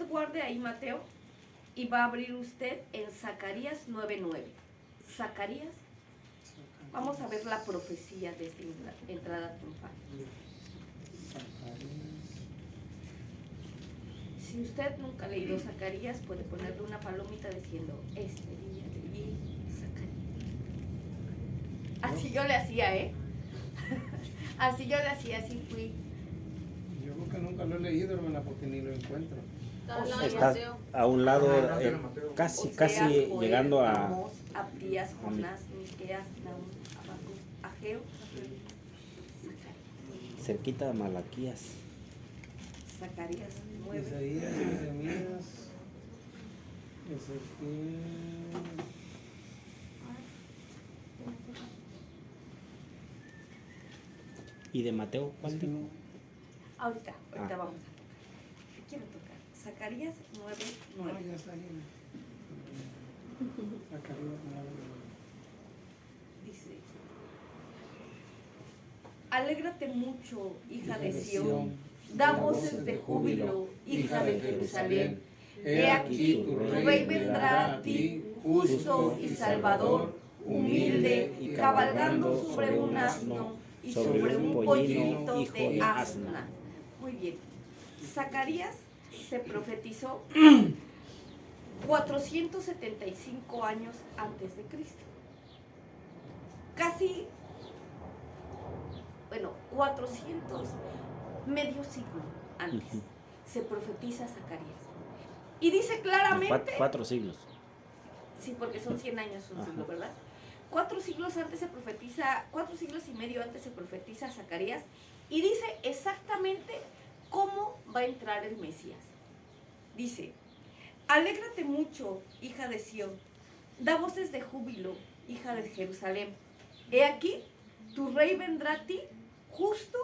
guarde ahí Mateo y va a abrir usted en Zacarías 9:9. Zacarías, vamos a ver la profecía de esta entrada triunfal. Si usted nunca ha leído Zacarías, puede ponerle una palomita diciendo, este día leí Zacarías. Así yo le hacía, Así yo le hacía, así fui. Yo creo que nunca lo he leído, hermana, porque ni lo encuentro. Está a un lado, casi Oseas, Joel, llegando a... Amós, Abdías, Jonás, Miqueas, Nahum, Habacuc, Ageo, cerquita de Malaquías. Zacarías 9. Isaías, Jeremías, Ezequiel. ¿Y de Mateo cuál dijo? Ahorita vamos a tocar. Quiero tocar. Zacarías 9:9. Ya está ahí. Zacarías 9:9. Dice: Alégrate mucho, hija de Sión, da voces de júbilo, hija de Jerusalén. He aquí, tu rey vendrá a ti, justo y salvador, humilde y cabalgando sobre un asno y sobre un pollino de asna. Muy bien. Zacarías se profetizó 475 años antes de Cristo. Casi, 400, medio siglo antes, se profetiza Zacarías. Y dice claramente... 4 siglos. Sí, porque son 100 años un siglo, ¿verdad? 4 siglos antes se profetiza, 4 siglos y medio antes se profetiza Zacarías, y dice exactamente cómo va a entrar el Mesías. Dice: alégrate mucho, hija de Sión, da voces de júbilo, hija de Jerusalén. He aquí, tu rey vendrá a ti, justo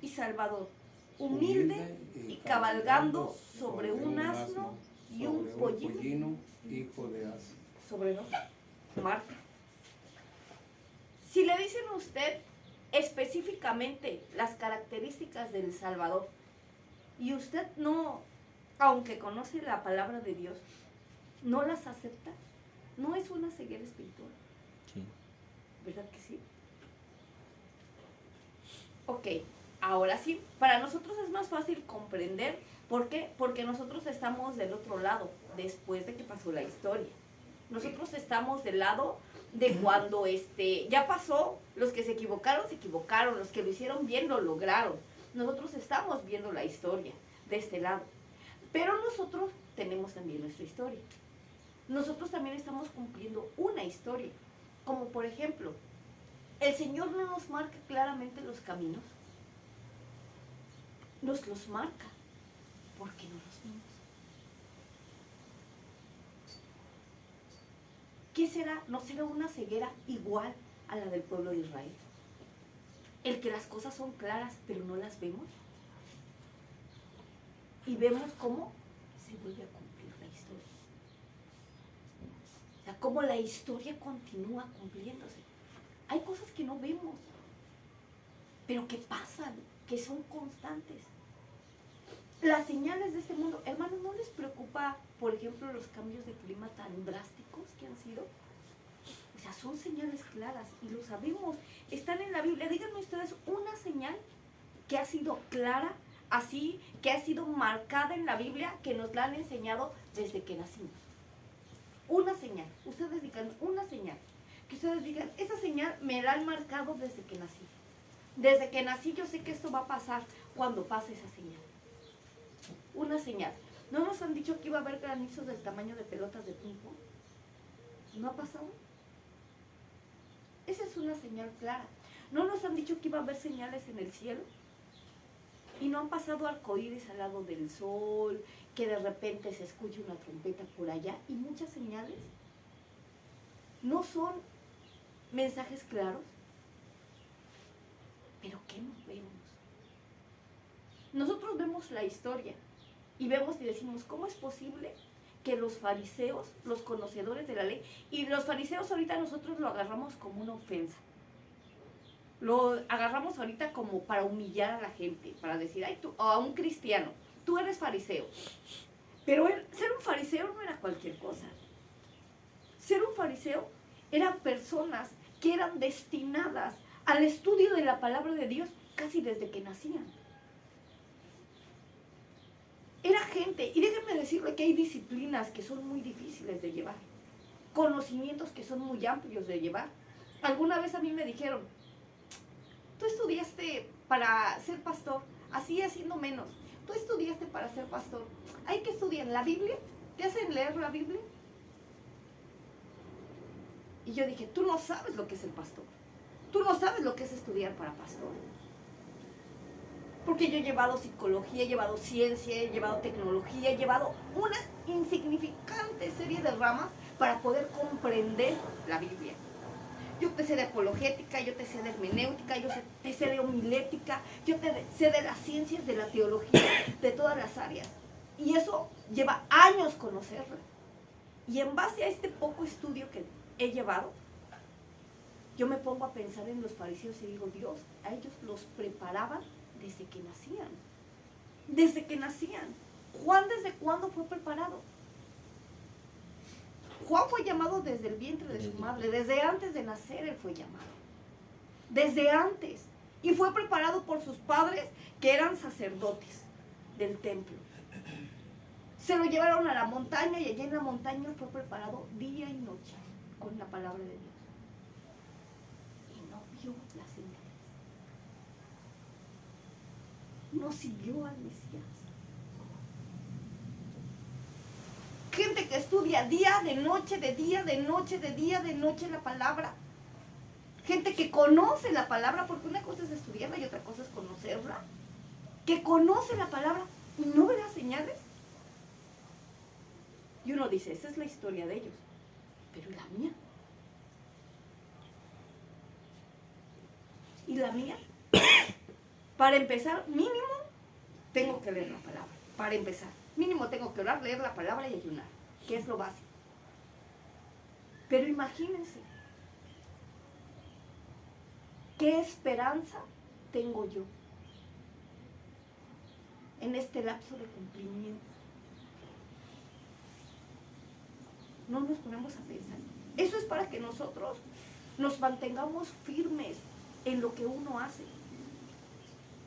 y salvador, humilde y cabalgando sobre un asno y un pollino, hijo de asno. sobre dos, Marta. Si le dicen a usted específicamente las características del Salvador y usted no, aunque conoce la palabra de Dios, no las acepta, no es una ceguera espiritual. Sí. ¿Verdad que sí? Ok, ahora sí, para nosotros es más fácil comprender. ¿Por qué? Porque nosotros estamos del otro lado, después de que pasó la historia. Nosotros estamos del lado de cuando ya pasó, los que se equivocaron, los que lo hicieron bien, lo lograron. Nosotros estamos viendo la historia de este lado. Pero nosotros tenemos también nuestra historia. Nosotros también estamos cumpliendo una historia. Como por ejemplo, el Señor no nos marca claramente los caminos. Nos los marca porque no los vimos. ¿Qué será? ¿No será una ceguera igual a la del pueblo de Israel? El que las cosas son claras, pero no las vemos. Y vemos cómo se vuelve a cumplir la historia. O sea, cómo la historia continúa cumpliéndose. Hay cosas que no vemos, pero que pasan, que son constantes. Las señales de este mundo, hermanos, ¿no les preocupa, por ejemplo, los cambios de clima tan drásticos que han sido? O sea, son señales claras y lo sabemos, están en la Biblia. Díganme ustedes una señal que ha sido clara, así, que ha sido marcada en la Biblia, que nos la han enseñado desde que nacimos. Una señal, ustedes digan una señal, que ustedes digan, esa señal me la han marcado desde que nací. Desde que nací yo sé que esto va a pasar cuando pase esa señal. Una señal. ¿No nos han dicho que iba a haber granizos del tamaño de pelotas de ping-pong? ¿No ha pasado? Esa es una señal clara. ¿No nos han dicho que iba a haber señales en el cielo? Y no han pasado arcoíris al lado del sol, que de repente se escucha una trompeta por allá, y muchas señales. ¿No son mensajes claros? ¿Pero qué no vemos? Nosotros vemos la historia y vemos y decimos, ¿cómo es posible que los fariseos, los conocedores de la ley, y los fariseos ahorita nosotros lo agarramos como una ofensa? Lo agarramos ahorita como para humillar a la gente, para decir, ay, tú, o a un cristiano, tú eres fariseo. Pero ser un fariseo no era cualquier cosa. Ser un fariseo eran personas que eran destinadas al estudio de la palabra de Dios casi desde que nacían. Era gente, y déjenme decirle que hay disciplinas que son muy difíciles de llevar, conocimientos que son muy amplios de llevar. Alguna vez a mí me dijeron, tú estudiaste para ser pastor, así haciendo menos. Tú estudiaste para ser pastor. Hay que estudiar la Biblia. ¿Te hacen leer la Biblia? Y yo dije, tú no sabes lo que es el pastor. Tú no sabes lo que es estudiar para pastor. Porque yo he llevado psicología, he llevado ciencia, he llevado tecnología, he llevado una insignificante serie de ramas para poder comprender la Biblia. Yo te sé de apologética, yo te sé de hermenéutica, yo te sé de homilética, yo te sé de las ciencias, de la teología, de todas las áreas. Y eso lleva años conocerlo. Y en base a este poco estudio que he llevado, yo me pongo a pensar en los fariseos y digo, Dios, a ellos los preparaban desde que nacían. Desde que nacían. Juan, ¿desde cuándo fue preparado? Juan fue llamado desde el vientre de su madre, desde antes de nacer él fue llamado. Desde antes. Y fue preparado por sus padres que eran sacerdotes del templo. Se lo llevaron a la montaña y allí en la montaña fue preparado día y noche con la palabra de Dios. Y no vio las señales. No siguió al Mesías. Gente que estudia día de noche, de día de noche, de día de noche la palabra. Gente que conoce la palabra, porque una cosa es estudiarla y otra cosa es conocerla. Que conoce la palabra y no ve las señales. Y uno dice, esa es la historia de ellos. Pero ¿y la mía? ¿Y la mía? Para empezar, mínimo, tengo que leer la palabra. Para empezar, mínimo tengo que orar, leer la palabra y ayunar, que es lo básico. Pero imagínense, ¿qué esperanza tengo yo en este lapso de cumplimiento? No nos ponemos a pensar. Eso es para que nosotros nos mantengamos firmes en lo que uno hace.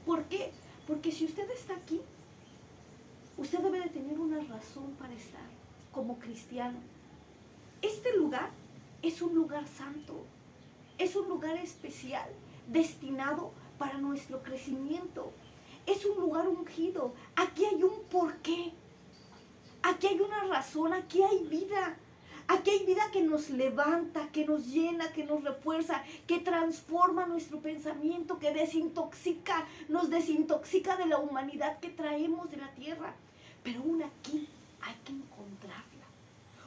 ¿Por qué? Porque si usted está aquí, usted debe de tener una razón para estar como cristiano. Este lugar es un lugar santo, es un lugar especial, destinado para nuestro crecimiento. Es un lugar ungido. Aquí hay un porqué. Aquí hay una razón, aquí hay vida. Aquí hay vida que nos levanta, que nos llena, que nos refuerza, que transforma nuestro pensamiento, que desintoxica, nos desintoxica de la humanidad que traemos de la tierra. Pero aún aquí hay que encontrarla.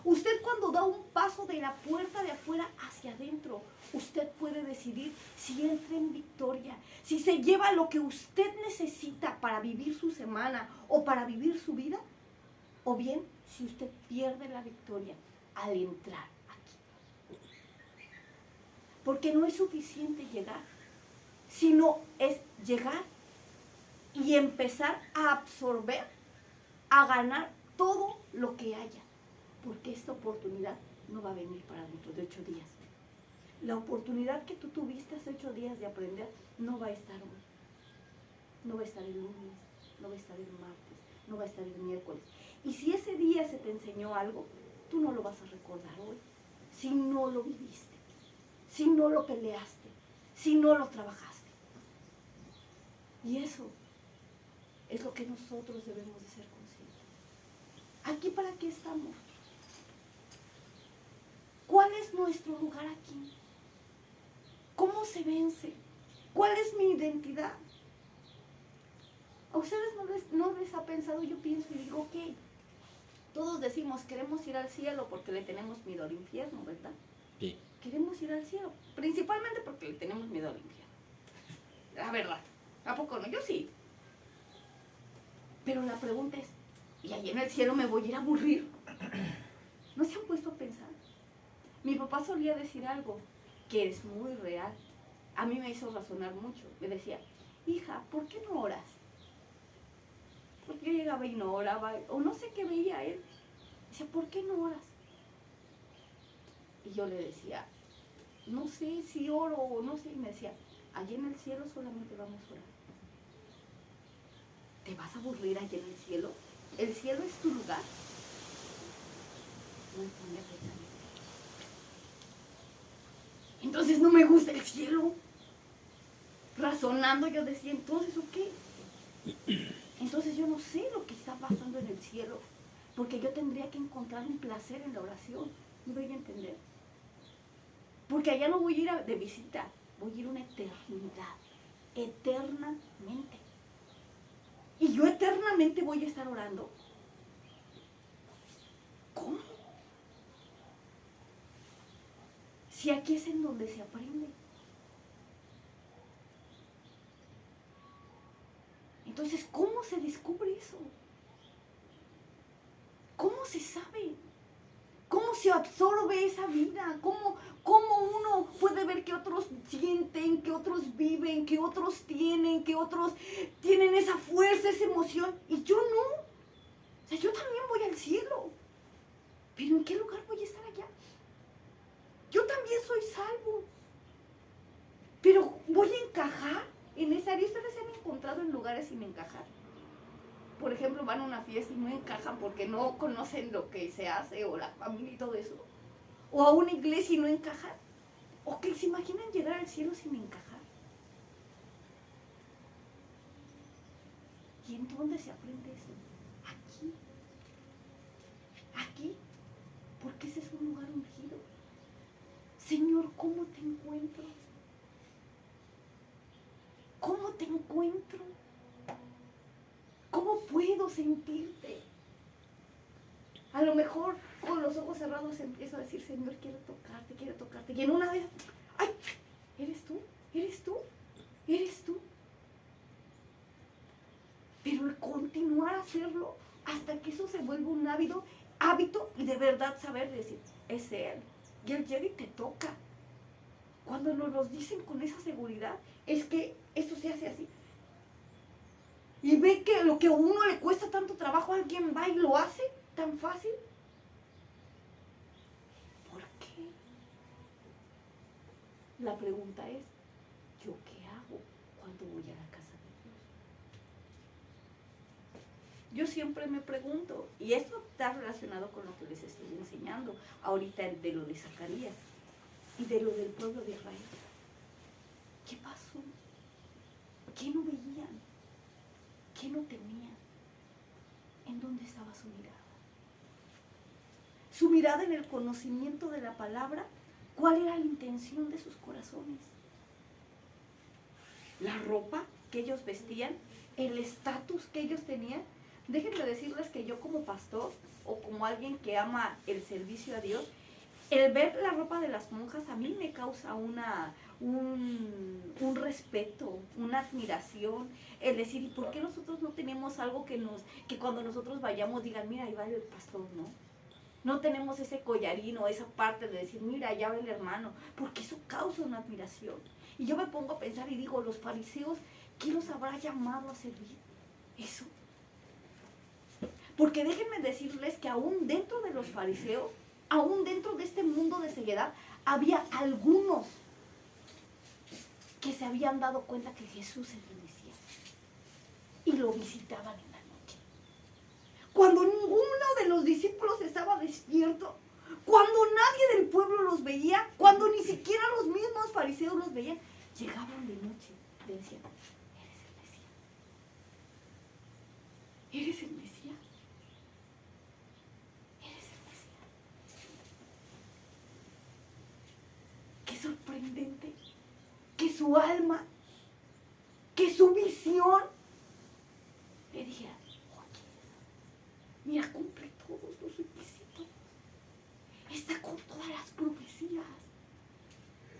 Usted cuando da un paso de la puerta de afuera hacia adentro, usted puede decidir si entra en victoria, si se lleva lo que usted necesita para vivir su semana o para vivir su vida, o bien si usted pierde la victoria al entrar aquí. Porque no es suficiente llegar, sino es llegar y empezar a absorber, a ganar todo lo que haya. Porque esta oportunidad no va a venir para dentro de 8 días. La oportunidad que tú tuviste hace 8 días de aprender no va a estar hoy. No va a estar el lunes, no va a estar el martes, no va a estar el miércoles. Y si ese día se te enseñó algo, tú no lo vas a recordar hoy, si no lo viviste, si no lo peleaste, si no lo trabajaste. Y eso es lo que nosotros debemos de ser conscientes. ¿Aquí para qué estamos? ¿Cuál es nuestro lugar aquí? ¿Cómo se vence? ¿Cuál es mi identidad? ¿A ustedes no les ha pensado? Yo pienso y digo, ok, todos decimos, queremos ir al cielo porque le tenemos miedo al infierno, ¿verdad? Sí. Queremos ir al cielo, principalmente porque le tenemos miedo al infierno. La verdad, ¿a poco no? Yo sí. Pero la pregunta es, ¿y ahí en el cielo me voy a ir a aburrir? ¿No se han puesto a pensar? Mi papá solía decir algo que es muy real. A mí me hizo razonar mucho. Me decía, hija, ¿por qué no oras? Porque yo llegaba y no oraba, o no sé qué veía él. Decía, ¿por qué no oras? Y yo le decía, no sé si oro o no sé. Y me decía, allí en el cielo solamente vamos a orar. ¿Te vas a aburrir allí en el cielo? ¿El cielo es tu lugar? No entendía perfectamente. Entonces no me gusta el cielo. Razonando yo decía, entonces, ¿o qué? Entonces yo no sé lo que está pasando en el cielo, porque yo tendría que encontrar un placer en la oración. ¿Me voy a entender? Porque allá no voy a ir de visita, voy a ir una eternidad, eternamente. Y yo eternamente voy a estar orando. ¿Cómo? Si aquí es en donde se aprende. Entonces, ¿cómo se descubre eso? ¿Cómo se sabe? ¿Cómo se absorbe esa vida? ¿Cómo uno puede ver que otros sienten, que otros viven, que otros tienen esa fuerza, esa emoción? Y yo no. O sea, yo también voy al cielo. ¿Pero en qué lugar voy a estar allá? Yo también soy salvo. Pero voy a encajar en esa área. ¿Ustedes se han encontrado en lugares sin encajar? Por ejemplo, van a una fiesta y no encajan porque no conocen lo que se hace o la familia y todo eso. O a una iglesia y no encajan. ¿O que se imaginan llegar al cielo sin encajar? ¿Y en dónde se aprende eso? Aquí. Aquí. Porque ese es un lugar ungido. Señor, ¿cómo te encuentro? ¿Cómo te encuentro? ¿Cómo puedo sentirte? A lo mejor con los ojos cerrados empiezo a decir, Señor, quiero tocarte, quiero tocarte. Y en una vez, ¡ay! ¿Eres tú? ¿Eres tú? ¿Eres tú? Pero el continuar a hacerlo hasta que eso se vuelva un hábito y de verdad saber decir, es Él. Y Él llega y te toca. Cuando nos lo dicen con esa seguridad, es que esto se hace así. Y ve que lo que a uno le cuesta tanto trabajo, alguien va y lo hace tan fácil. ¿Por qué? La pregunta es, ¿yo qué hago cuando voy a la casa de Dios? Yo siempre me pregunto, y esto está relacionado con lo que les estoy enseñando ahorita de lo de Zacarías y de lo del pueblo de Israel. ¿Qué pasó? ¿Qué no veían? ¿Qué no temían? ¿En dónde estaba su mirada? Su mirada en el conocimiento de la palabra. ¿Cuál era la intención de sus corazones? La ropa que ellos vestían, el estatus que ellos tenían. Déjenme decirles que yo como pastor o como alguien que ama el servicio a Dios, el ver la ropa de las monjas a mí me causa un respeto, una admiración, el decir, ¿y por qué nosotros no tenemos algo que cuando nosotros vayamos digan, mira, ahí va el pastor, ¿no? No tenemos ese collarín o esa parte de decir, mira, allá va el hermano, porque eso causa una admiración. Y yo me pongo a pensar y digo, los fariseos, ¿quién los habrá llamado a servir? Eso. Porque déjenme decirles que aún dentro de los fariseos, aún dentro de este mundo de ceguedad, había algunos que se habían dado cuenta que Jesús es el Mesías y lo visitaban en la noche. Cuando ninguno de los discípulos estaba despierto, cuando nadie del pueblo los veía, cuando ni siquiera los mismos fariseos los veían, llegaban de noche, le decían, eres el Mesías. Eres el Mesías. Eres el Mesías. Qué sorprendente que su alma, que su visión le dijera, oye, mira, cumple todos los requisitos, está con todas las profecías,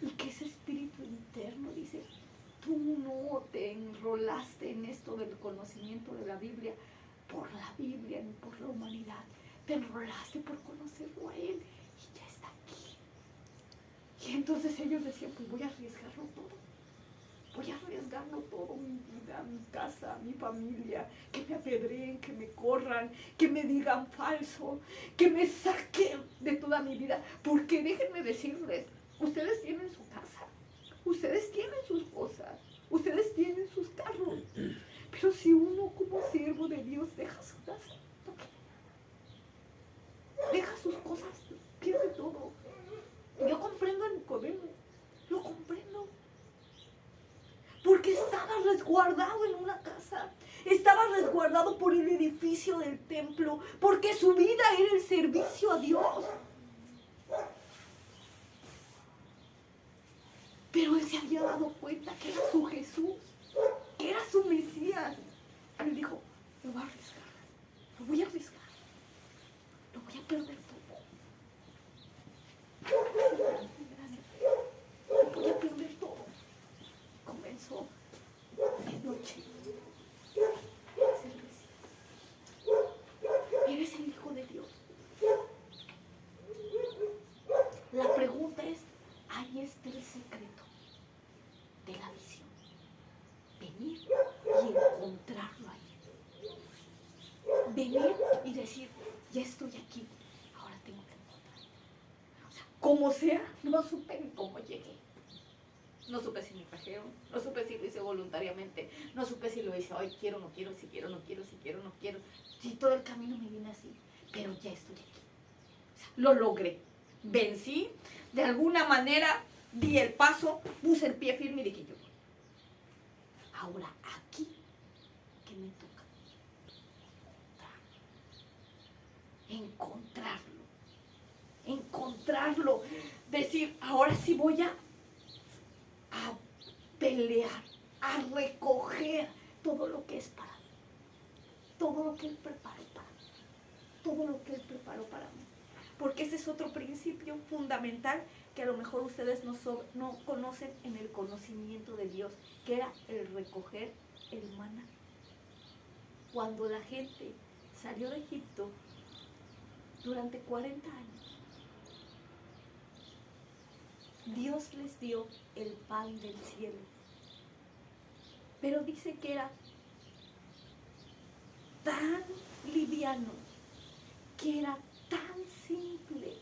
y que ese espíritu interno dice, tú no te enrolaste en esto del conocimiento de la Biblia por la Biblia ni por la humanidad, te enrolaste por conocerlo a Él y ya está aquí. Y entonces ellos decían, pues voy a arriesgarlo todo, voy a arriesgar arriesgando todo, mi vida, mi casa, mi familia, que me apedreen, que me corran, que me digan falso, que me saquen de toda mi vida, porque déjenme decirles, ustedes tienen su casa, ustedes tienen sus cosas, ustedes tienen sus carros, pero si uno como siervo de Dios deja su casa, deja sus cosas, pierde todo. Yo comprendo a Nicodemo, lo comprendo. Porque estaba resguardado en una casa, estaba resguardado por el edificio del templo, porque su vida era el servicio a Dios. Pero él se había dado cuenta que era su Jesús, que era su Mesías. Él dijo, lo voy a arriesgar, lo voy a arriesgar, lo voy a perder todo. Voy a perder todo. Comenzó de noche. Eres el Hijo de Dios. La pregunta es, ahí está el secreto de la visión. Venir y encontrarlo ahí. Venir y decir, ya estoy aquí, ahora tengo que encontrarlo. O sea, como sea, no supe ni cómo llegué. No supe si me trajeron, no supe si lo hice voluntariamente, no supe si lo hice, hoy quiero, no quiero, si quiero, no quiero, si quiero, no quiero. Si todo el camino me viene así, pero ya estoy aquí. O sea, lo logré, vencí, de alguna manera di el paso, puse el pie firme y dije yo. Ahora aquí, ¿qué me toca? Encontrarlo, decir, ahora sí voy a pelear, a recoger todo lo que es para mí, todo lo que Él preparó para mí, todo lo que Él preparó para mí. Porque ese es otro principio fundamental que a lo mejor ustedes no conocen en el conocimiento de Dios, que era el recoger el maná. Cuando la gente salió de Egipto durante 40 años, Dios les dio el pan del cielo. Pero dice que era tan liviano, que era tan simple,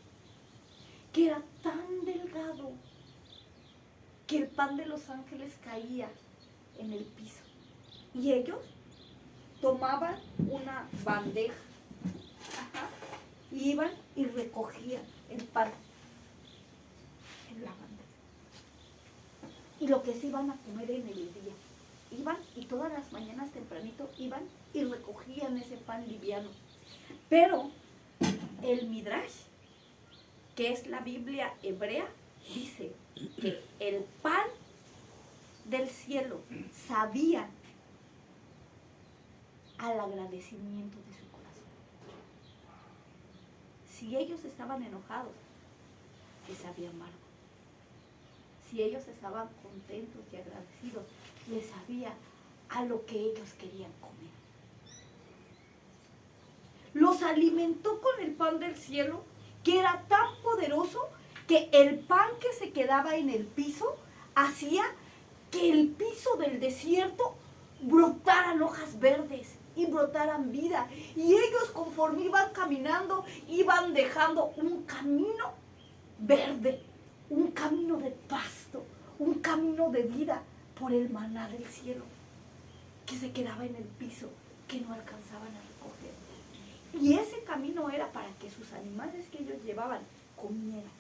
que era tan delgado, que el pan de los ángeles caía en el piso. Y ellos tomaban una bandeja, y iban y recogían el pan en la bandeja. Y lo que se iban a comer en el día. Iban y todas las mañanas tempranito iban y recogían ese pan liviano. Pero el Midrash, que es la Biblia hebrea, dice que el pan del cielo sabía al agradecimiento de su corazón. Si ellos estaban enojados, les sabía amargo. Si ellos estaban contentos y agradecidos, les sabía a lo que ellos querían comer. Los alimentó con el pan del cielo, que era tan poderoso que el pan que se quedaba en el piso hacía que el piso del desierto brotaran hojas verdes y brotaran vida. Y ellos, conforme iban caminando, iban dejando un camino verde, un camino de pasto, un camino de vida por el maná del cielo que se quedaba en el piso, que no alcanzaban a recoger. Y ese camino era para que sus animales que ellos llevaban comieran.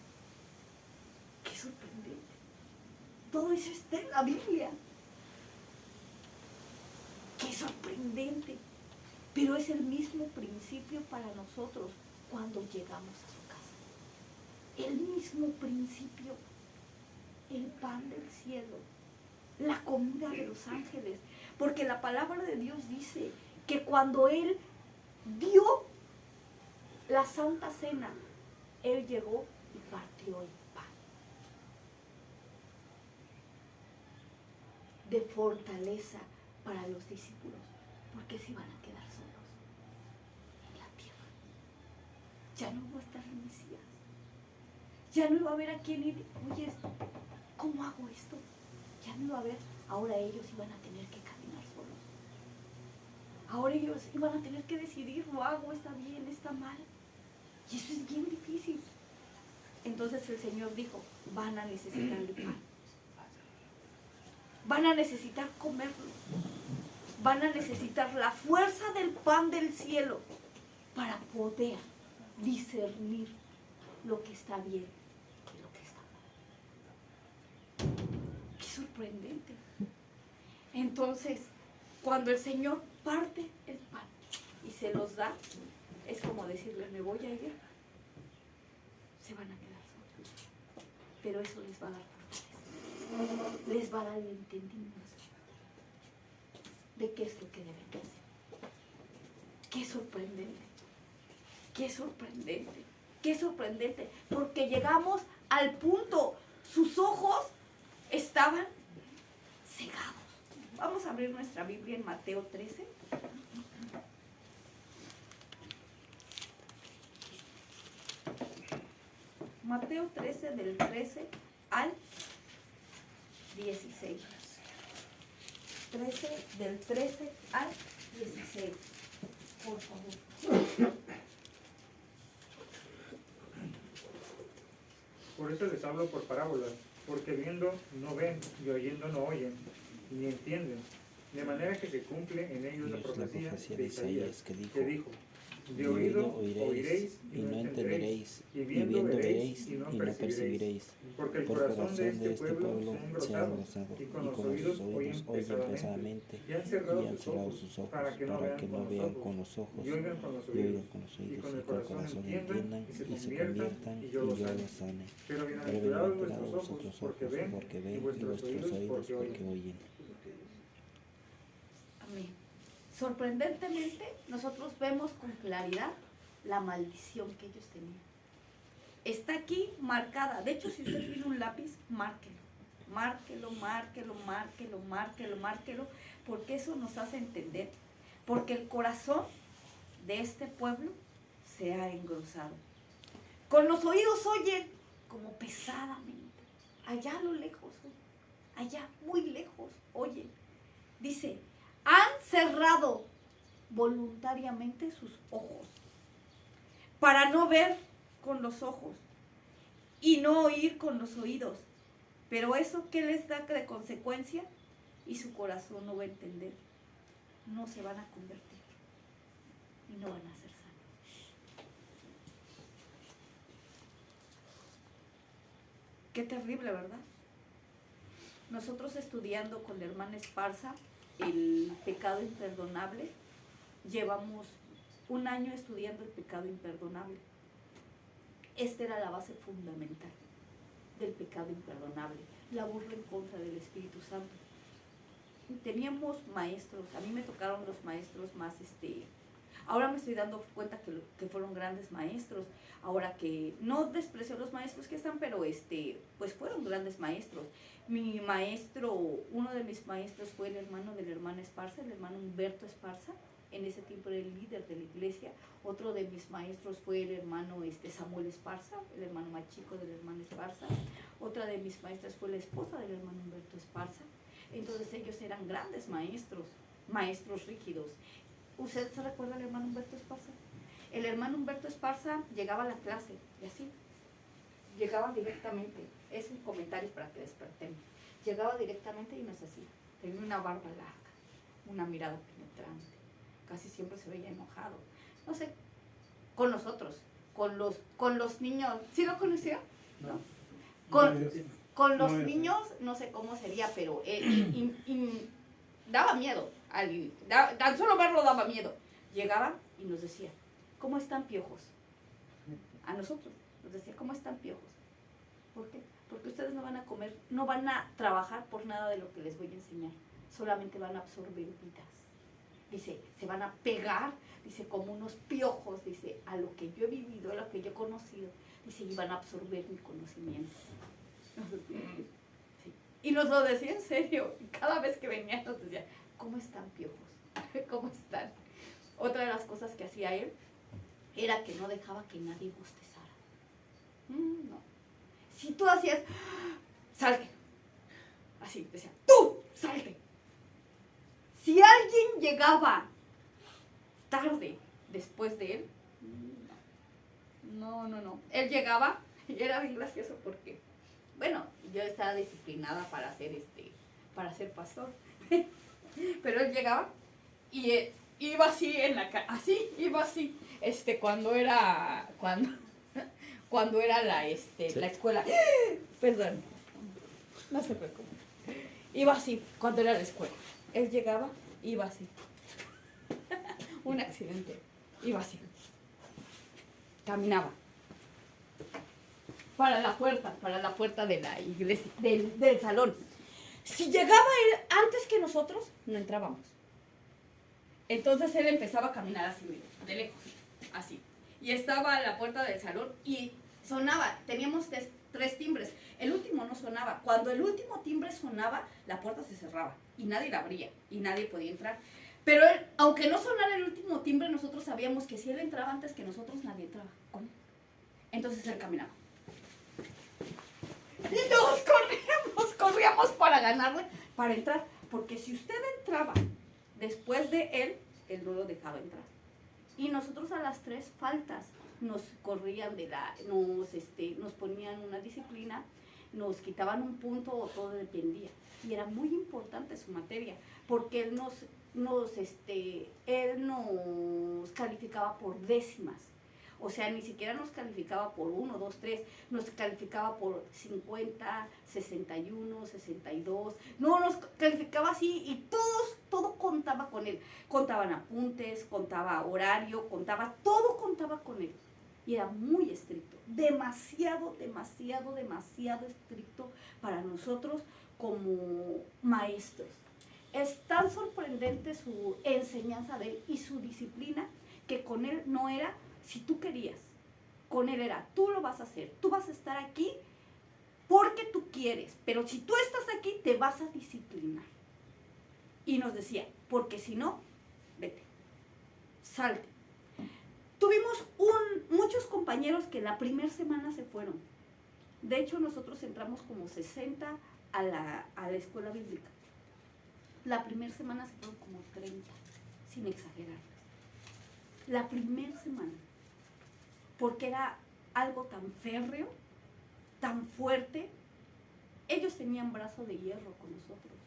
¡Qué sorprendente! Todo eso está en la Biblia. ¡Qué sorprendente! Pero es el mismo principio para nosotros cuando llegamos a su casa. El mismo principio. El pan del cielo. La comida de los ángeles. Porque la palabra de Dios dice que cuando Él dio la Santa Cena, Él llegó y partió el pan. De fortaleza para los discípulos, porque se iban a quedar solos en la tierra. Ya no iba a estar el Mesías. Ya no iba a haber a quien ir. Oye, ¿cómo hago esto? Ya no iba a haber ahora ellos iban a tener que caminar solos. Ahora ellos iban a tener que decidir, lo hago, está bien, está mal. Y eso es bien difícil. Entonces el Señor dijo, van a necesitar el pan. Van a necesitar comerlo. Van a necesitar la fuerza del pan del cielo para poder discernir lo que está bien y lo que está mal. Qué sorprendente. Entonces, cuando el Señor parte el pan y se los da, es como decirles, me voy a ir, se van a quedar solos. Pero eso les va a dar fortaleza, les va a dar el entendimiento de qué es lo que deben hacer. Qué sorprendente, qué sorprendente, qué sorprendente, porque llegamos al punto, sus ojos estaban cegados. Vamos a abrir nuestra Biblia en Mateo 13. Mateo 13, del 13 al 16. 13, del 13 al 16. Por favor. Por eso les hablo por parábolas, porque viendo no ven y oyendo no oyen, ni entienden. De manera que se cumple en ellos la profecía de Isaías, que dijo, de oído oiréis y no entenderéis, y viendo veréis y no percibiréis, porque el corazón de este pueblo se ha engrosado, y con los oídos oyen pesadamente, y han cerrado sus ojos, para que no vean con los ojos, y oigan con los oídos, y con el corazón entiendan, y se conviertan, y yo los sane. Pero bienaventurados vuestros ojos, porque ven, y vuestros oídos, porque oyen. Amén. Sorprendentemente, nosotros vemos con claridad la maldición que ellos tenían. Está aquí marcada. De hecho, si usted tiene un lápiz, márquelo. Márquelo, márquelo, márquelo, márquelo, márquelo, porque eso nos hace entender. Porque el corazón de este pueblo se ha engrosado. Con los oídos oyen como pesadamente. Allá a lo lejos, allá muy lejos, oyen. Dice, han cerrado voluntariamente sus ojos para no ver con los ojos y no oír con los oídos. Pero eso, ¿qué les da de consecuencia? Y su corazón no va a entender. No se van a convertir y no van a ser sanos. Qué terrible, ¿verdad? Nosotros estudiando con la hermana Esparza el pecado imperdonable, llevamos un año estudiando el pecado imperdonable. Esta era la base fundamental del pecado imperdonable, la burla en contra del Espíritu Santo. Teníamos maestros, a mí me tocaron los maestros más, ahora me estoy dando cuenta que fueron grandes maestros, ahora que no desprecio a los maestros que están, pero pues fueron grandes maestros. Mi maestro, uno de mis maestros fue el hermano de la hermana Esparza, el hermano Humberto Esparza, en ese tiempo era el líder de la iglesia. Otro de mis maestros fue el hermano Samuel Esparza, el hermano más chico del hermano Esparza. Otra de mis maestras fue la esposa del hermano Humberto Esparza. Entonces ellos eran grandes maestros, maestros rígidos. ¿Usted se recuerda del hermano Humberto Esparza? El hermano Humberto Esparza llegaba a la clase y así, llegaba directamente, es un comentario para que despertemos, llegaba directamente y nos hacía, tenía una barba larga, una mirada penetrante, casi siempre se veía enojado, no sé, con nosotros, con los niños, ¿sí lo conocía? ¿No? Con los niños, no sé cómo sería, pero daba miedo, tan solo verlo daba miedo. Llegaba y nos decía, ¿cómo están piojos? A nosotros nos decía, ¿cómo están piojos? ¿Por qué? Porque ustedes no van a comer, no van a trabajar por nada de lo que les voy a enseñar, solamente van a absorber vidas. Dice, se van a pegar, dice, como unos piojos, dice, a lo que yo he vivido, a lo que yo he conocido, dice, y van a absorber mi conocimiento. Sí. Y nos lo decía en serio, cada vez que venía nos decía, ¿cómo están piojos? ¿Cómo están? Otra de las cosas que hacía él era que no dejaba que nadie bostezara. No. Si tú hacías, salte. Así, decía, tú, salte. llegaba tarde después de él, no. Él llegaba, y era bien gracioso porque, bueno, yo estaba disciplinada para ser pastor. Pero él llegaba y iba así iba así, cuando era la escuela. Perdón, no se preocupe. Iba así cuando era la escuela. Él llegaba, iba así. Un accidente, iba así. Caminaba para la puerta de la iglesia, del salón. Si llegaba él antes que nosotros, no entrábamos. Entonces él empezaba a caminar así, mira, de lejos, así. Y estaba a la puerta del salón y sonaba. Teníamos tres timbres. El último no sonaba. Cuando el último timbre sonaba, la puerta se cerraba y nadie la abría y nadie podía entrar. Pero él, aunque no sonara el último timbre, nosotros sabíamos que si él entraba antes que nosotros, nadie entraba. ¿Cómo? Entonces él caminaba. Y todos corríamos para ganarle, para entrar. Porque si usted entraba después de él no lo dejaba entrar. Y nosotros a las 3 faltas nos corrían nos ponían una disciplina, nos quitaban un punto o todo dependía. Y era muy importante su materia, porque él nos calificaba por décimas. O sea, ni siquiera nos calificaba por 1, 2, 3, nos calificaba por 50, 61, 62. No, nos calificaba así y todo contaba con él. Contaban apuntes, contaba horario, todo contaba con él. Y era muy estricto, demasiado estricto para nosotros como maestros. Es tan sorprendente su enseñanza de él y su disciplina, que con él no era si tú querías, con él era tú lo vas a hacer, tú vas a estar aquí porque tú quieres, pero si tú estás aquí te vas a disciplinar. Y nos decía, porque si no, vete, salte. Tuvimos muchos compañeros que la primera semana se fueron. De hecho, nosotros entramos como 60 a la escuela bíblica. La primera semana se fueron como 30, sin exagerar. La primera semana. Porque era algo tan férreo, tan fuerte. Ellos tenían brazo de hierro con nosotros.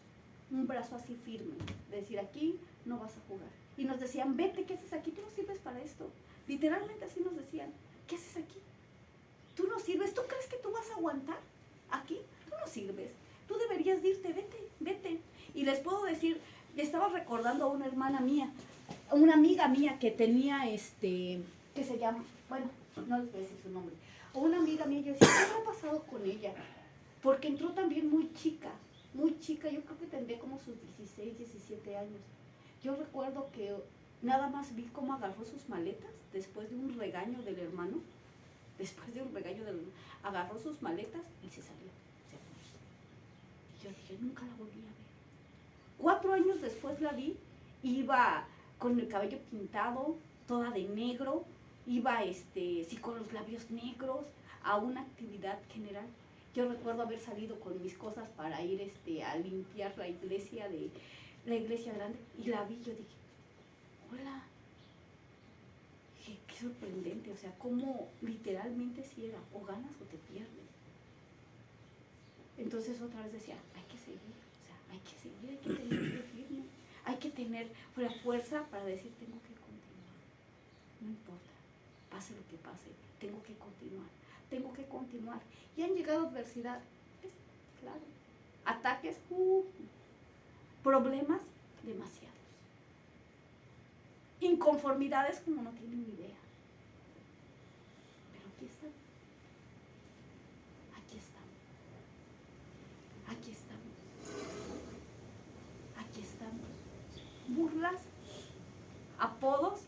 Un brazo así firme. De decir, aquí no vas a jugar. Y nos decían, vete, ¿qué haces aquí? Tú no sirves para esto. Literalmente así nos decían, ¿qué haces aquí? Tú no sirves. ¿Tú crees que tú vas a aguantar aquí? Tú no sirves. Tú deberías irte, vete. Y les puedo decir, estaba recordando a una hermana mía, una amiga mía que tenía que se llama, bueno, no les voy a decir su nombre, o una amiga mía, yo decía, ¿qué ha pasado con ella? Porque entró también muy chica, yo creo que tendría como sus 16, 17 años. Yo recuerdo que nada más vi cómo agarró sus maletas después de un regaño del hermano, agarró sus maletas y se salió. Y yo dije, nunca la volví a ver. 4 años después la vi, iba con el cabello pintado, toda de negro, iba sí con los labios negros a una actividad general. Yo recuerdo haber salido con mis cosas para ir a limpiar la iglesia grande, y la vi. Yo dije, hola. Dije, qué sorprendente, o sea, cómo literalmente si era, o ganas o te pierdes. Entonces otra vez decía, hay que seguir, hay que tener firme, hay que tener la fuerza para decir, tengo que continuar, no importa, pase lo que pase, tengo que continuar. Y han llegado adversidades, claro, ataques, problemas, demasiados, inconformidades como no tienen ni idea, pero aquí estamos, burlas, apodos.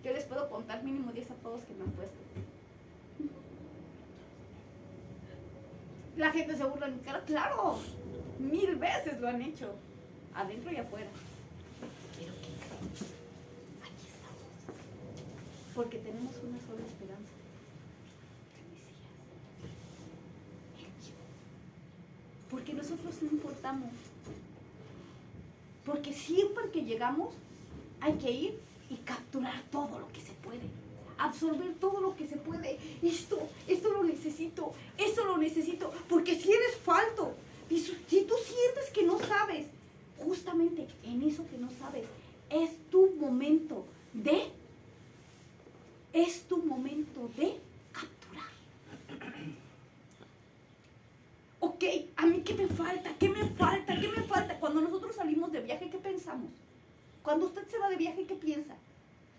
Yo les puedo contar mínimo 10 apodos que me han puesto. La gente se burla en mi cara, claro, 1000 veces lo han hecho, adentro y afuera. Pero ¿qué creen? Aquí estamos, porque tenemos una sola esperanza, el Mesías, el Hijo. Porque nosotros no importamos. Porque siempre que llegamos hay que ir y capturar todo lo que se puede. Absorber todo lo que se puede. Esto lo necesito, esto lo necesito. Porque si eres falto, y si tú sientes que no sabes, justamente en eso que no sabes, es tu momento de capturar. Ok, a mí ¿qué me falta? ¿Qué me falta? ¿Qué me falta? Cuando nosotros salimos de viaje, ¿qué pensamos? Cuando usted se va de viaje, ¿qué piensa?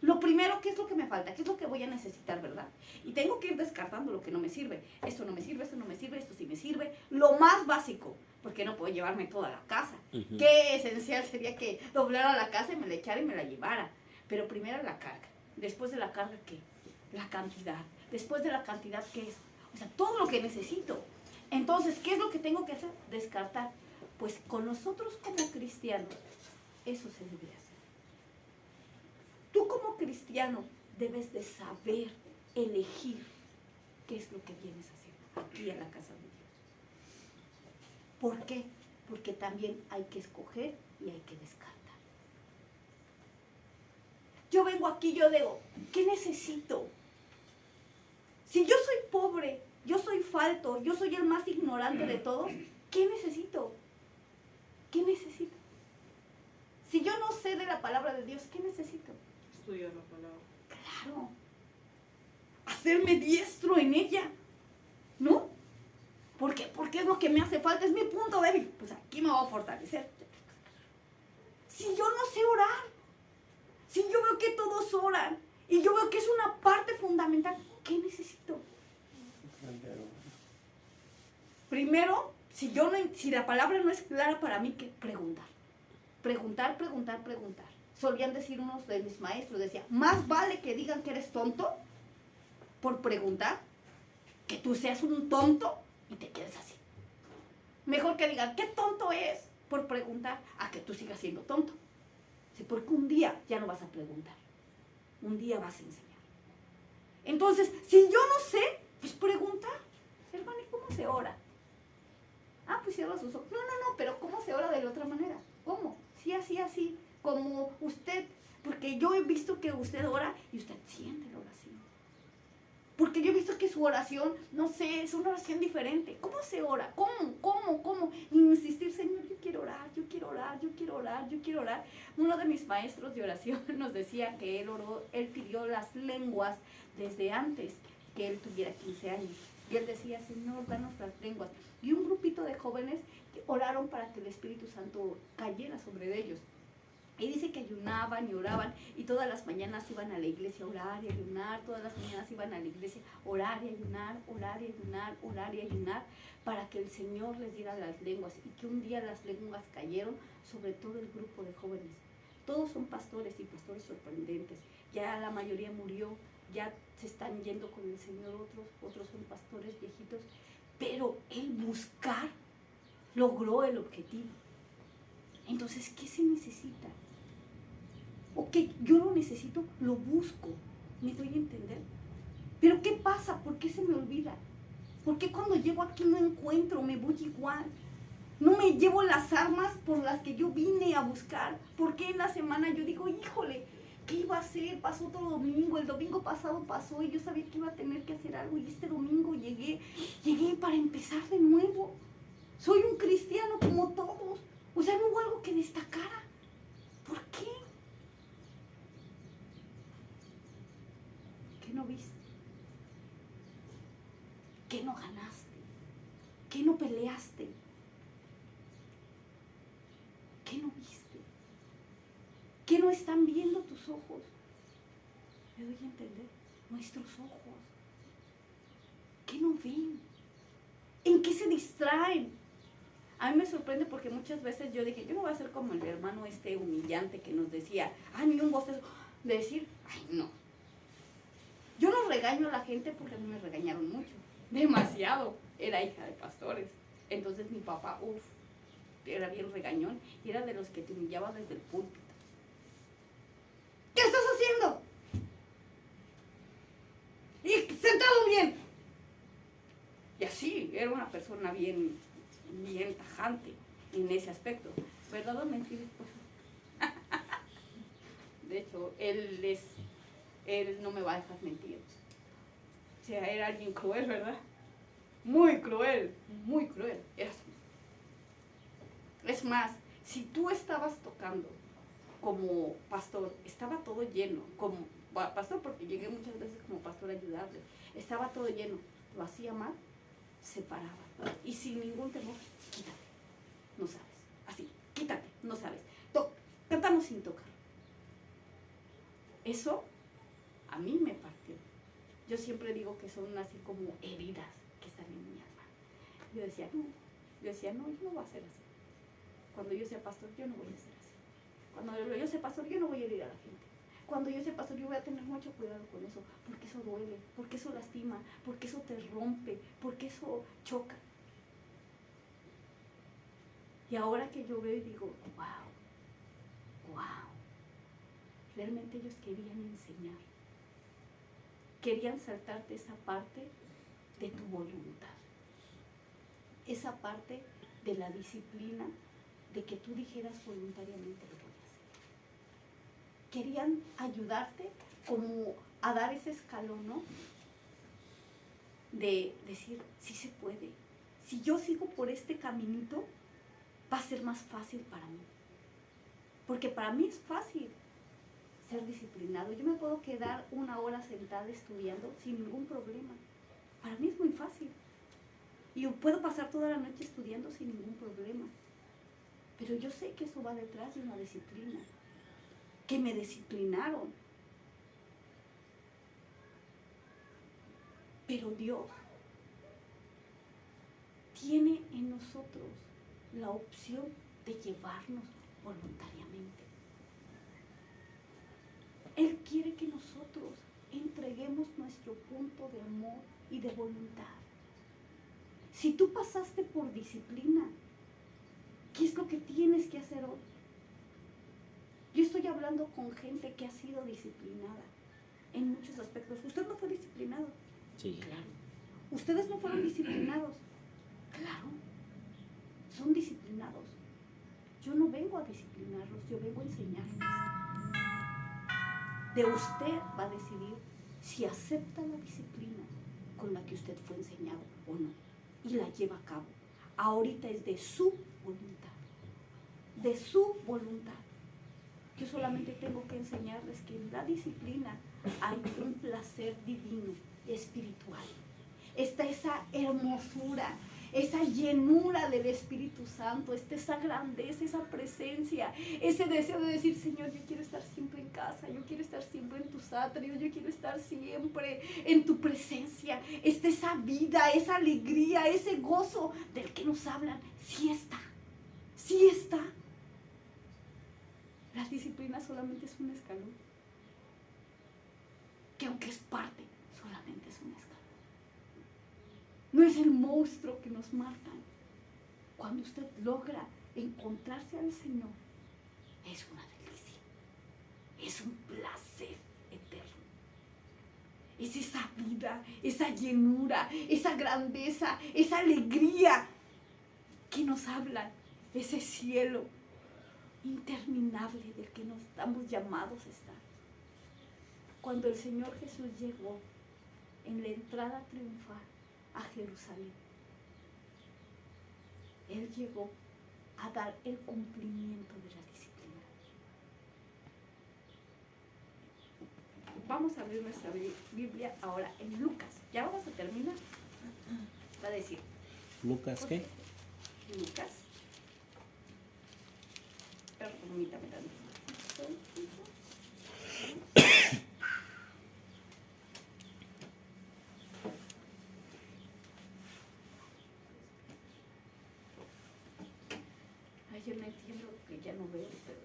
Lo primero, ¿qué es lo que me falta? ¿Qué es lo que voy a necesitar, verdad? Y tengo que ir descartando lo que no me sirve. Esto no me sirve, esto no me sirve, esto sí me sirve. Lo más básico, porque no puedo llevarme toda la casa. Qué esencial sería que doblara la casa y me la echara y me la llevara. Pero primero la carga. Después de la carga, ¿qué? La cantidad. Después de la cantidad, ¿qué es? O sea, todo lo que necesito. Entonces, ¿qué es lo que tengo que hacer? Descartar. Pues con nosotros como cristianos, eso se debe hacer. Tú como cristiano debes de saber elegir qué es lo que vienes a hacer aquí a la casa de Dios. ¿Por qué? Porque también hay que escoger y hay que descartar. Yo vengo aquí, yo digo, ¿qué necesito? Si yo soy pobre, yo soy falto, yo soy el más ignorante de todos, ¿qué necesito? ¿Qué necesito? Si yo no sé de la palabra de Dios, ¿qué necesito? Estudiar la palabra. Claro. Hacerme diestro en ella. ¿No? ¿Por qué? Porque es lo que me hace falta, es mi punto débil. Pues aquí me voy a fortalecer. Si yo no sé orar, si yo veo que todos oran, y yo veo que es una parte fundamental, ¿qué necesito? Primero, si la palabra no es clara para mí, ¿qué? Preguntar. Preguntar. Solían decir unos de mis maestros, decía, más vale que digan que eres tonto por preguntar, que tú seas un tonto y te quedes así. Mejor que digan, ¿qué tonto es? Por preguntar, a que tú sigas siendo tonto. Sí, porque un día ya no vas a preguntar. Un día vas a enseñar. Entonces, si yo no sé, pues preguntar. Hermano, ¿y cómo se ora? Ah, pues cierra sus ojos. No, pero ¿cómo se ora de la otra manera? ¿Cómo? Sí, así, como usted, porque yo he visto que usted ora y usted siente la oración. Porque yo he visto que su oración, no sé, es una oración diferente. ¿Cómo se ora? ¿Cómo? Insistir, Señor, yo quiero orar. Uno de mis maestros de oración nos decía que él pidió las lenguas desde antes que él tuviera 15 años. Y él decía, Señor, danos las lenguas. Y un grupito de jóvenes oraron para que el Espíritu Santo cayera sobre ellos. Y dice que ayunaban y oraban y todas las mañanas iban a la iglesia a orar y ayunar, todas las mañanas iban a la iglesia a orar y ayunar, para que el Señor les diera las lenguas y que un día las lenguas cayeron sobre todo el grupo de jóvenes. Todos son pastores y pastores sorprendentes. Ya la mayoría murió, ya se están yendo con el Señor otros son pastores viejitos, pero el buscar logró el objetivo. Entonces, ¿qué se necesita? Ok, yo lo necesito, lo busco. ¿Me doy a entender? Pero ¿qué pasa? ¿Por qué se me olvida? ¿Por qué cuando llego aquí no encuentro? Me voy igual. No me llevo las armas por las que yo vine a buscar. ¿Por qué en la semana yo digo, híjole, ¿qué iba a hacer? Pasó otro domingo, el domingo pasado pasó y yo sabía que iba a tener que hacer algo y este domingo llegué para empezar de nuevo. Soy un cristiano como todos. O sea, no hubo algo que destacara. ¿Por qué? ¿Qué no viste? ¿Qué no ganaste? ¿Qué no peleaste? ¿Qué no viste? ¿Qué no están viendo tus ojos? ¿Me doy a entender? Nuestros ojos. ¿Qué no ven? ¿En qué se distraen? A mí me sorprende porque muchas veces yo dije, yo no voy a ser como el hermano humillante que nos decía, ni un bostezo, de decir, no. Yo no regaño a la gente porque a mí me regañaron mucho, demasiado. Era hija de pastores. Entonces mi papá, era bien regañón y era de los que te humillaba desde el púlpito. ¿Qué estás haciendo? Y sentado bien. Y así, era una persona bien tajante en ese aspecto. ¿Verdad o mentira? Pues, De hecho, él no me va a dejar mentir. O sea, era alguien cruel, ¿verdad? Muy cruel, muy cruel. Era así. Es más, si tú estabas tocando como pastor, estaba todo lleno, como pastor, porque llegué muchas veces como pastor a ayudarle, estaba todo lleno, lo hacía mal, se paraba, y sin ningún temor, quítate, no sabes, así, quítate, no sabes, cantamos sin tocar. Eso a mí me partió. Yo siempre digo que son así como heridas que están en mi alma. Yo decía, no, yo no voy a hacer así. Cuando yo sea pastor, yo no voy a hacer así. Cuando yo sea pastor, yo no voy a herir a la gente. Cuando yo sea pastor, yo voy a tener mucho cuidado con eso, porque eso duele, porque eso lastima, porque eso te rompe, porque eso choca. Y ahora que yo veo y digo, wow, realmente ellos querían enseñar. Querían saltarte esa parte de tu voluntad. Esa parte de la disciplina, de que tú dijeras voluntariamente lo voy a hacer. Querían ayudarte como a dar ese escalón, ¿no? De decir, sí se puede. Si yo sigo por este caminito, va a ser más fácil para mí. Porque para mí es fácil ser disciplinado. Yo me puedo quedar 1 hora sentada estudiando sin ningún problema. Para mí es muy fácil. Y yo puedo pasar toda la noche estudiando sin ningún problema. Pero yo sé que eso va detrás de una disciplina. Que me disciplinaron. Pero Dios tiene en nosotros la opción de llevarnos voluntariamente. Él quiere que nosotros entreguemos nuestro punto de amor y de voluntad. Si tú pasaste por disciplina, ¿qué es lo que tienes que hacer hoy? Yo estoy hablando con gente que ha sido disciplinada en muchos aspectos. Usted no fue disciplinado. Sí. Claro. Ustedes no fueron disciplinados. Claro. Son disciplinados. Yo no vengo a disciplinarlos, yo vengo a enseñarles. De usted va a decidir si acepta la disciplina con la que usted fue enseñado o no, y la lleva a cabo. Ahorita es de su voluntad, de su voluntad. Yo solamente tengo que enseñarles que en la disciplina hay un placer divino, espiritual. Está esa hermosura, esa llenura del Espíritu Santo, esa grandeza, esa presencia, ese deseo de decir, Señor, yo quiero estar siempre en casa, yo quiero estar siempre en tus atrios, yo quiero estar siempre en tu presencia. Esa vida, esa alegría, ese gozo del que nos hablan, sí está, sí está. La disciplina solamente es un escalón, que aunque es parte, solamente es un escalón. No es el monstruo que nos marcan. Cuando usted logra encontrarse al Señor, es una delicia. Es un placer eterno. Es esa vida, esa llenura, esa grandeza, esa alegría que nos hablan. Ese cielo interminable del que nos estamos llamados a estar. Cuando el Señor Jesús llegó en la entrada triunfal a Jerusalén, Él llegó a dar el cumplimiento de la disciplina. Vamos a abrir nuestra Biblia ahora en Lucas. Ya vamos a terminar. Va a decir. ¿Lucas qué? Lucas. Permítame tantito. Ay, yo no entiendo que ya no veo, pero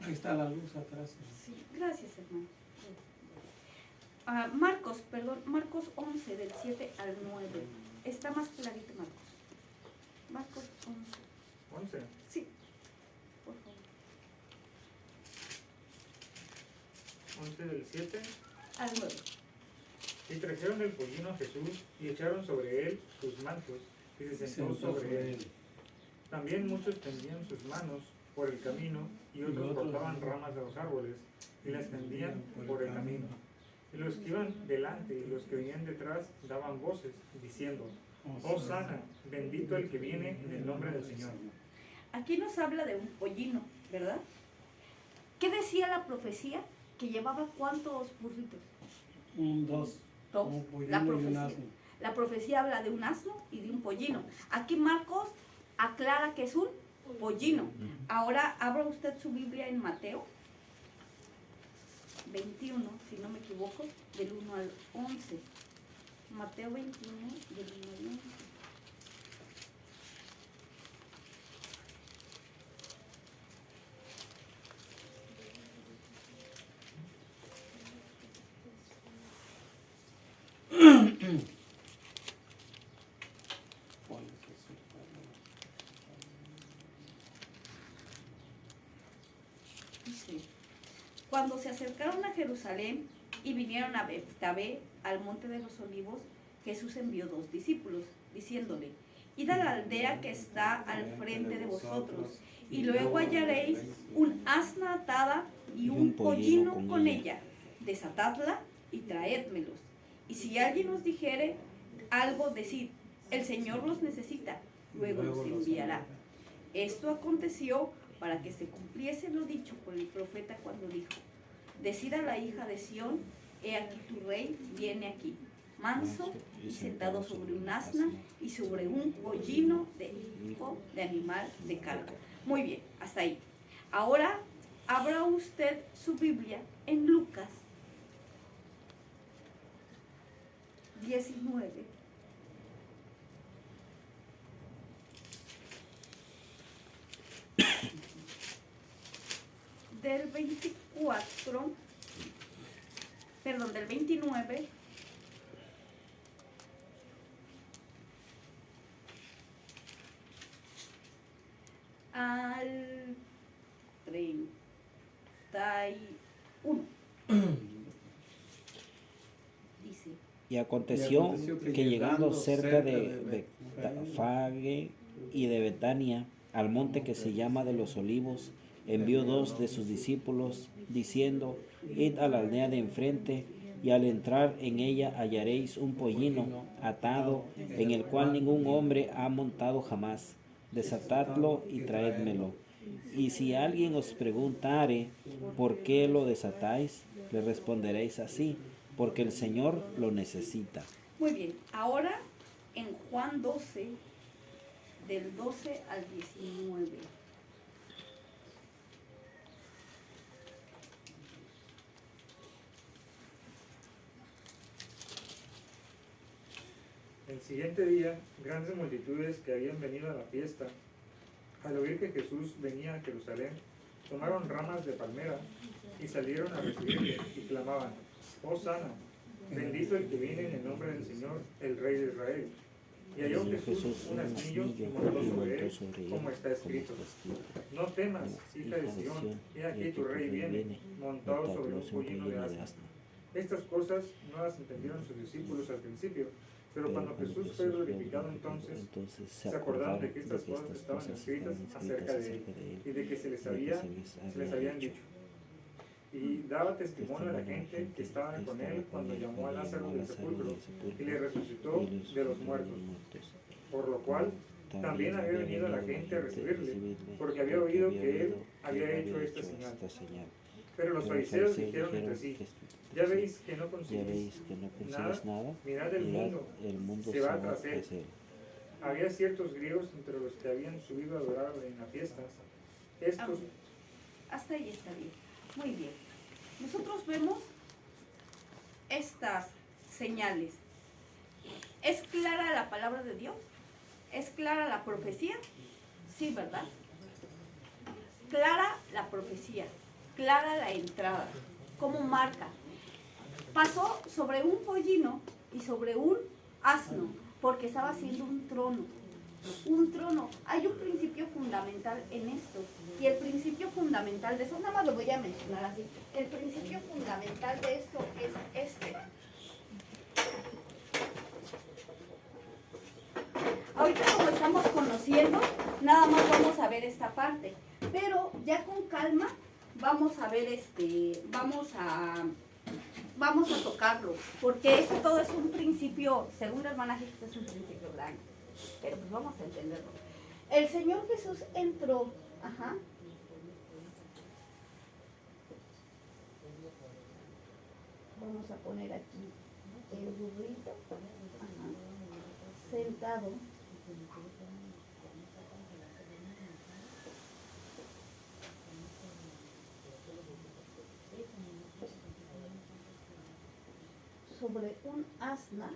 Ahí está la luz atrás. sí, gracias, hermano. Marcos 11, del 7 al 9. Está más clarito, Marcos. Marcos 11. ¿11? Sí, por favor. 11 del 7. Al 9. Y trajeron del pollino a Jesús y echaron sobre él sus mantos y se sentó sobre él. También muchos tendían sus manos por el camino, y otros cortaban ramas de los árboles y las tendían por el camino. Y los que iban delante y los que venían detrás daban voces, diciendo: Hosana, bendito el que viene en el nombre del Señor. Aquí nos habla de un pollino, ¿verdad? ¿Qué decía la profecía? Que llevaba ¿cuántos burritos? Dos. Dos. Un pollino La y un profecía. asno. La profecía habla de un asno y de un pollino. Aquí Marcos aclara que es un pollino. Ahora abra usted su Biblia en Mateo 21, si no me equivoco, del 1 al 11. Mateo 21, del 1 al 11. Dice: Cuando se acercaron a Jerusalén y vinieron a Betfagé, al monte de los olivos, Jesús envió 2 discípulos, diciéndole: Id a la aldea que está al frente de vosotros, y luego hallaréis un asna atada y un pollino con ella. Desatadla y traédmelos. Y si alguien os dijere algo, decid: el Señor los necesita, luego los enviará. Esto aconteció para que se cumpliese lo dicho por el profeta cuando dijo: Decid a la hija de Sión: he aquí tu rey viene aquí, manso y sentado sobre un asna y sobre un pollino de hijo de animal de carga. Muy bien, hasta ahí. Ahora abra usted su Biblia en Lucas 19. Del 24, perdón, del 29 al 31. Dice: Y aconteció que llegando cerca de Betfagé y de Betania, al monte que se llama de los Olivos, envió 2 de sus discípulos, diciendo: Id a la aldea de enfrente, y al entrar en ella hallaréis un pollino atado, en el cual ningún hombre ha montado jamás. Desatadlo y traédmelo. Y si alguien os preguntare por qué lo desatáis, le responderéis así: porque el Señor lo necesita. Muy bien, ahora en Juan 12, del 12 al 19. El siguiente día, grandes multitudes que habían venido a la fiesta, al oír que Jesús venía a Jerusalén, tomaron ramas de palmera y salieron a recibirle y clamaban: Hosana, bendito el que viene en el nombre del Señor, el Rey de Israel. Y halló Jesús un asnillo y montó sobre él, como está escrito: No temas, hija de Sión, he aquí tu rey viene, montado sobre un pollino de asno. Estas cosas no las entendieron sus discípulos al principio, pero cuando Jesús fue glorificado, entonces se acordaron de que estas cosas estaban escritas acerca de él y de que se les habían dicho. Y daba testimonio a la gente que estaba con él cuando llamó a Lázaro del sepulcro y le resucitó de los muertos. Por lo cual también había venido la gente a recibirle, porque había oído que él había hecho esta señal. Pero los fariseos dijeron entre sí: ya veis que no consigues nada, mirad, el mundo se va tras él. Había ciertos griegos entre los que habían subido a adorar en las fiestas. Estos... Hasta ahí está bien. Muy bien. Nosotros vemos estas señales. ¿Es clara la palabra de Dios? ¿Es clara la profecía? Sí, ¿verdad? Clara la profecía, clara la entrada. ¿Cómo marca? Pasó sobre un pollino y sobre un asno, porque estaba haciendo un trono. Un trono. Hay un principio fundamental en esto. Y el principio fundamental de eso, nada más lo voy a mencionar así. El principio fundamental de esto es este. Ahorita, como estamos conociendo, nada más vamos a ver esta parte, pero ya con calma vamos a ver vamos a tocarlo, porque esto todo es un principio, según la hermana Jesús, es un principio grande, pero pues vamos a entenderlo. El Señor Jesús entró, vamos a poner aquí el burrito, sentado sobre un asna,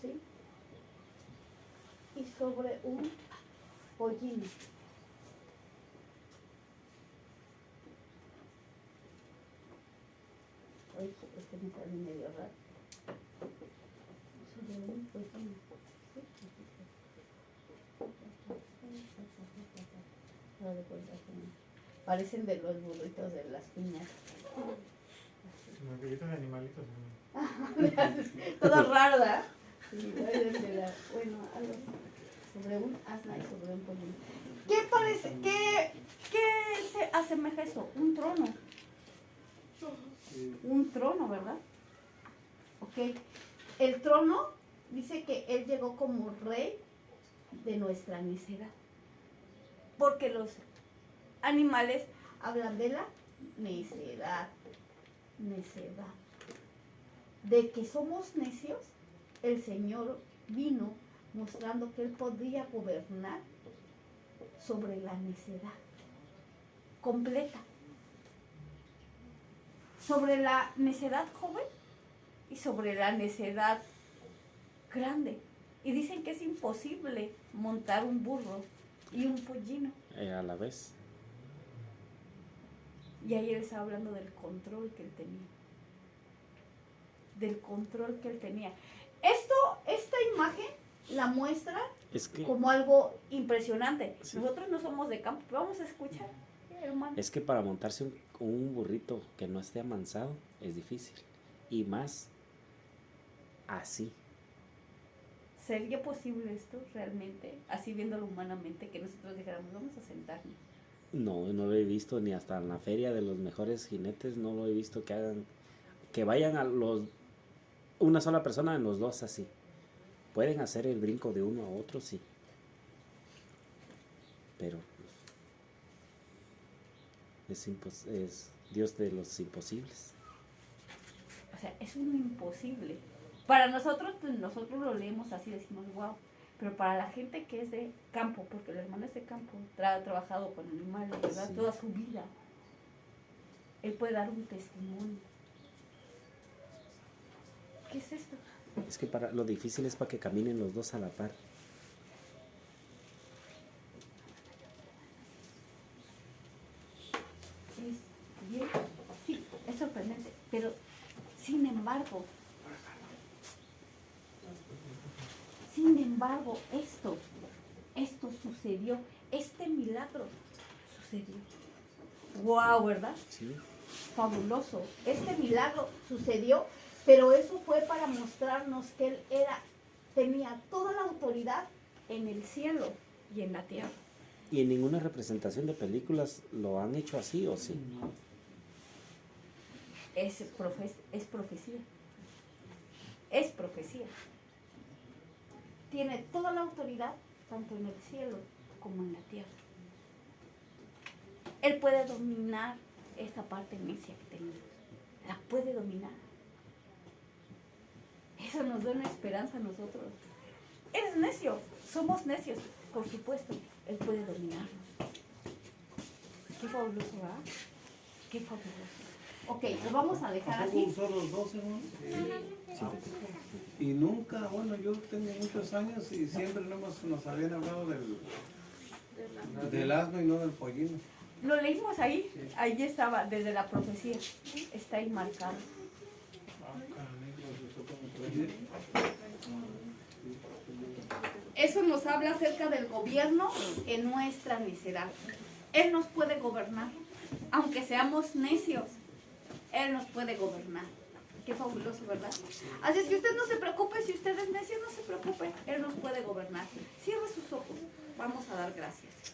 ¿sí? Y sobre un pollino. Ay, este me sale medio raro. Sobre un pollino. ¿Sí? Parecen de los burritos de las piñas. Burritos de animalitos. Todo raro, ¿verdad? Sí, bueno, algo así. Sobre un asna y sobre un pollino. ¿Qué parece? ¿Qué se asemeja eso? Un trono. Un trono, ¿verdad? Ok. El trono dice que él llegó como rey de nuestra necedad. Porque los animales hablan de la necedad. Necedad. De que somos necios, el Señor vino mostrando que Él podía gobernar sobre la necedad completa. Sobre la necedad joven y sobre la necedad grande. Y dicen que es imposible montar un burro y un pollino. A la vez. Y ahí él está hablando del control que él tenía. Del control que él tenía. Esta imagen la muestra como algo impresionante. Sí. Nosotros no somos de campo, pero vamos a escuchar, hermano. Es que para montarse un burrito que no esté amansado es difícil. Y más así. ¿Sería posible esto realmente? Así viéndolo humanamente, que nosotros dijéramos, vamos a sentarnos. No lo he visto ni hasta en la feria de los mejores jinetes, no lo he visto que vayan una sola persona en los dos así. Pueden hacer el brinco de uno a otro, sí. Pero es Dios de los imposibles. O sea, es un imposible. Para nosotros, pues nosotros lo leemos así, decimos, wow. Pero para la gente que es de campo, porque el hermano es de campo, ha trabajado con animales, ¿verdad? Sí. Toda su vida. Él puede dar un testimonio. ¿Qué es esto? Es que lo difícil es para que caminen los dos a la par. Sí, es sorprendente, pero sin embargo, esto sucedió, este milagro sucedió. Wow, ¿verdad? Sí. Fabuloso. Este milagro sucedió, pero eso fue para mostrarnos que él tenía toda la autoridad en el cielo y en la tierra. ¿Y en ninguna representación de películas lo han hecho así o sí? No. Es profecía. Es profecía. Tiene toda la autoridad, tanto en el cielo como en la tierra. Él puede dominar esta parte necia que tenemos. La puede dominar. Eso nos da una esperanza a nosotros. Eres necio, somos necios, por supuesto. Él puede dominarnos. Qué fabuloso, ¿verdad? Qué fabuloso. Ok, lo vamos a dejar así. ¿Usó los dos, hermano? Sí. Y nunca, bueno, yo tengo muchos años y siempre nos habían hablado del asno y no del pollino. Lo leímos ahí, sí. Ahí estaba, desde la profecía, está ahí marcado. Eso nos habla acerca del gobierno en nuestra necedad. Él nos puede gobernar, aunque seamos necios, Él nos puede gobernar. Qué fabuloso, ¿verdad? Así es que usted no se preocupe, si usted es necio, no se preocupe, Él nos puede gobernar. Cierre sus ojos. Vamos a dar gracias.